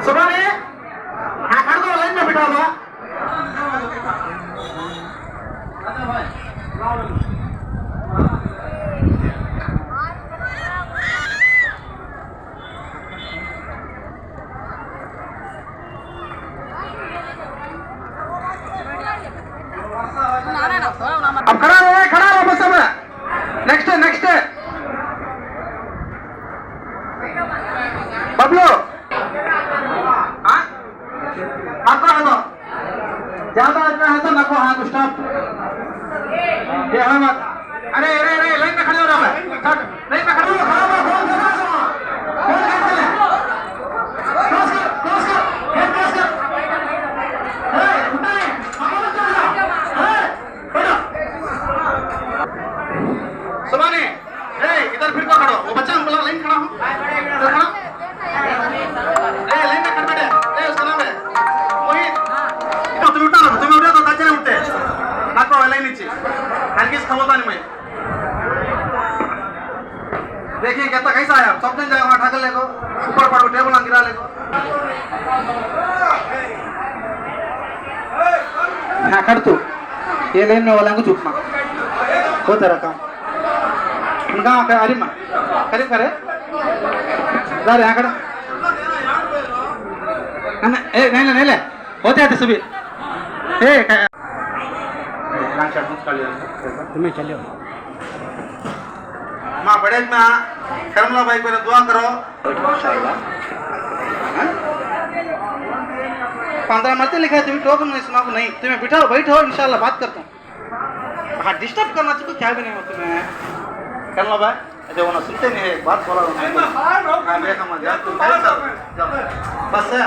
सुबह हाँ खड़ दो लाइन में बिठा दो अब खड़ा रहो बस अब नेक्स्ट बबलू आपको है तो ज्यादा आदमी है तो नको हाँ स्टॉप ये है मत अरे लाइन में खड़े हो रहा है लाइन में खड़े हो सुबानी इधर फिर को खड़ो वो बच्चा बोला लाइन खड़ा हूँ इधर खड़ा लाइन में खड़ बैठे उसका नाम है मोहित तुम्हें उठा ना तुम्हें उठा तो ताजे नहीं उठते नाको लाइन नीचे हरगिज खमोता नहीं मैं देखिए कहता कैसा है सब दिन जाएगा वहाँ ठाकर लेको ऊपर पड़ो टेबल ना गिरा लेको हाँ खड़ तू ये लाइन में वाला को चुप मा वो तेरा काम उनका अरे माँ करे जा रहे यहाँ खड़ा नहीं ले होते आते सभी तुम्हें चलियो माँ बड़े में करमला भाई को दुआ करो 15 मरते लिखा है तुम्हें टोकन में सुना को नहीं तुम्हें बिठाओ बैठो इंशाल्लाह बात करता हूँ हाँ डिस्टर्ब करना चाहिए क्या भी नहीं हो तुम्हें करमला भाई जब उन्हें सुनते नहीं है बात बोला हाँ देखा मत यार तुम बस है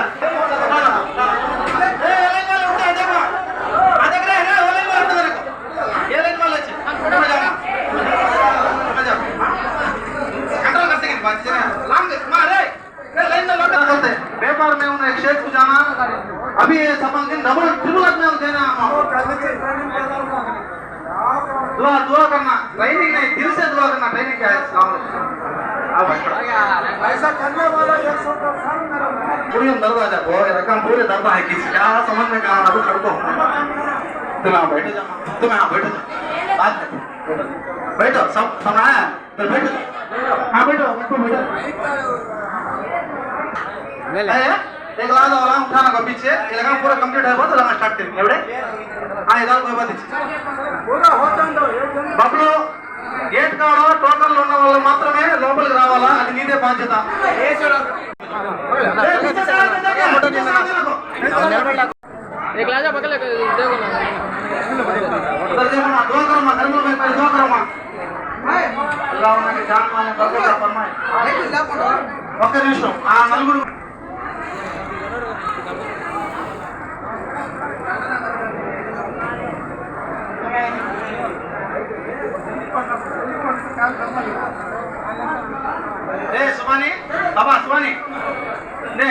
व्यापार में उन्हें एक शेख को जाना अभी ये सफल दिन डबल ट्रिपल में देना दुआ करना ट्रेनिंग नहीं दिल से दुआ करना ट्रेनिंग क्या है ऐसा करने वाला पूरी दर्द आ जाए रकम पूरे दर्द है किसी क्या समझ में कहा अभी कर दो तुम यहाँ बैठे जाओ बात बैठो सब आया तो बैठो हाँ बैठो एक लाद वाला उठाना को पीछे ये लगा पूरा कंप्लीट है बहुत लगा स्टार्ट करेंगे एवढे हाँ इधर कोई बात नहीं पूरा हो जाता बबलू गेट काड़ो टोकन ఉన్న వాళ్ళు మాత్రమే లోపలికి రావాలా అది నీదే బాధ్యత एक लाजा बगल देखो ना उधर देखो ना दुआ करो ना करमल में दुआ करो ना अल्लाह उनके जान माने बरकत फरमाए ओके निशो आ नలుగురు सुबानी बाबा सुबानी ने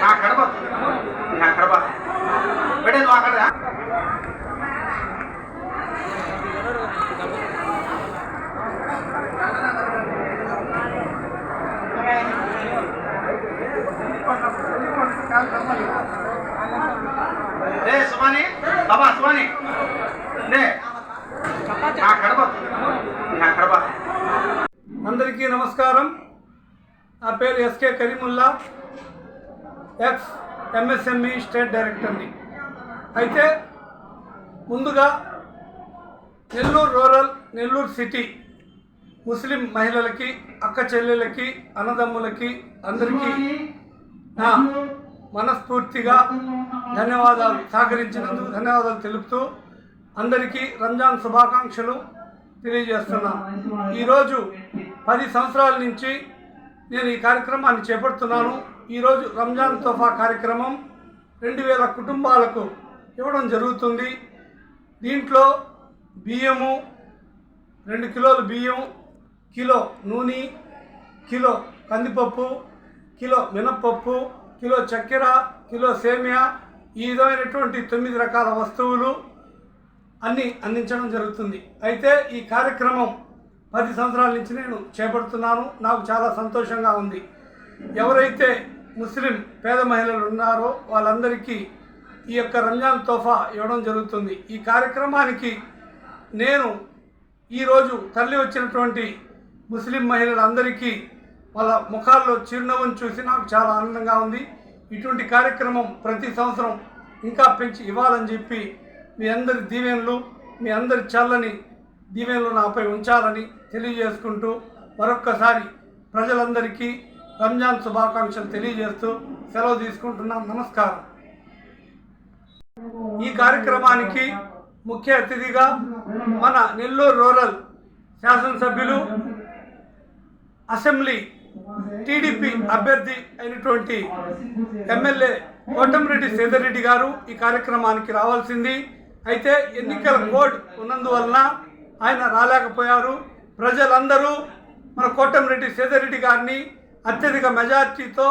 हाँ खड़बा बेटे तो आकर सुबानी बाबा सुबानी ने हाँ खड़बा అందరికీ నమస్కారం నా పేరు SK Karimullah ex MSME state డైరెక్టర్ని అయితే ముందుగా Nellore rural Nellore city Muslim మహిళలకి అక్క చెల్లెలకి అన్నదమ్ములకి అందరికీ నా మనస్ఫూర్తిగా ధన్యవాదాలు సహకరించినందుకు ధన్యవాదాలు తెలుపుతూ అందరికీ రంజాన్ శుభాకాంక్షలు తెలియజేస్తున్నాను. ఈరోజు 10 సంవత్సరాల నుంచి నేను ఈ కార్యక్రమాన్ని చేపడుతున్నాను. ఈరోజు రంజాన్ తోఫా కార్యక్రమం 2000 కుటుంబాలకు ఇవ్వడం జరుగుతుంది. దీంట్లో బియ్యము 2 కిలోల బియ్యం, కిలో నూనె, కిలో కందిపప్పు, కిలో మినప్పప్పు, కిలో చక్కెర, కిలో సేమియా, ఈ విధమైనటువంటి 9 రకాల వస్తువులు అన్నీ అందించడం జరుగుతుంది. అయితే ఈ కార్యక్రమం 10 సంవత్సరాల నుంచి నేను చేపడుతున్నాను. నాకు చాలా సంతోషంగా ఉంది. ఎవరైతే ముస్లిం పేద మహిళలు ఉన్నారో వాళ్ళందరికీ ఈ యొక్క రంజాన్ తోఫా ఇవ్వడం జరుగుతుంది. ఈ కార్యక్రమానికి నేను ఈరోజు తరలి వచ్చినటువంటి ముస్లిం మహిళలందరికీ వాళ్ళ ముఖాల్లో చిరునవ్వును చూసి నాకు చాలా ఆనందంగా ఉంది. ఇటువంటి కార్యక్రమం ప్రతి సంవత్సరం ఇంకా పెంచి ఇవ్వాలని చెప్పి మీ అందరి దీవెనలు, మీ అందరి చల్లని దీవెనలు నాపై ఉంచాలని తెలియజేసుకుంటూ మరొక్కసారి ప్రజలందరికీ రంజాన్ శుభాకాంక్షలు తెలియజేస్తూ సెలవు తీసుకుంటున్నాం. నమస్కారం. ఈ కార్యక్రమానికి ముఖ్య అతిథిగా మన నెల్లూరు రూరల్ శాసనసభ్యులు, అసెంబ్లీ టీడీపీ అభ్యర్థి అయినటువంటి ఎమ్మెల్యే కోటమిరెడ్డి సేదరెడ్డి గారు ఈ కార్యక్రమానికి రావాల్సింది. అయితే ఎన్నికల కోడ్ ఉన్నందువలన ఆయన రాలేకపోయారు. ప్రజలందరూ మన కోటమిరెడ్డి సేదరెడ్డి గారిని అత్యధిక మెజార్టీతో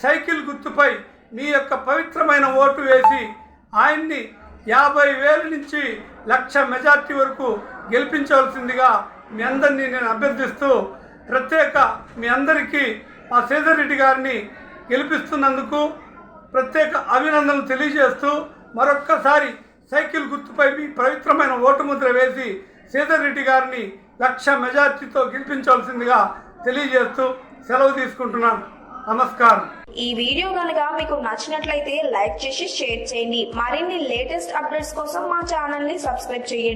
సైకిల్ గుర్తుపై మీ యొక్క పవిత్రమైన ఓటు వేసి ఆయన్ని 50,000 నుంచి 1,00,000 మెజార్టీ వరకు గెలిపించవలసిందిగా మీ అందరినీ నేను అభ్యర్థిస్తూ మీ అందరికీ మా సేదరెడ్డి గారిని గెలిపిస్తున్నందుకు ప్రత్యేక అభినందనలు తెలియజేస్తూ మరొక్కసారి సైకిల్ గుర్తుపై మీ పవిత్రమైన ఓటు ముద్ర వేసి సేదరెడ్డి గారిని 1,00,000 మెజార్టీతో గెలిపించవలసిందిగా తెలియజేస్తూ సెలవు తీసుకుంటున్నాను. నమస్కారం. ఈ వీడియో కనుక మీకు నచ్చినట్లయితే లైక్ చేసి షేర్ చేయండి. మరిన్ని లేటెస్ట్ అప్డేట్స్ కోసం మా ఛానల్ ని సబ్స్క్రైబ్ చేయండి.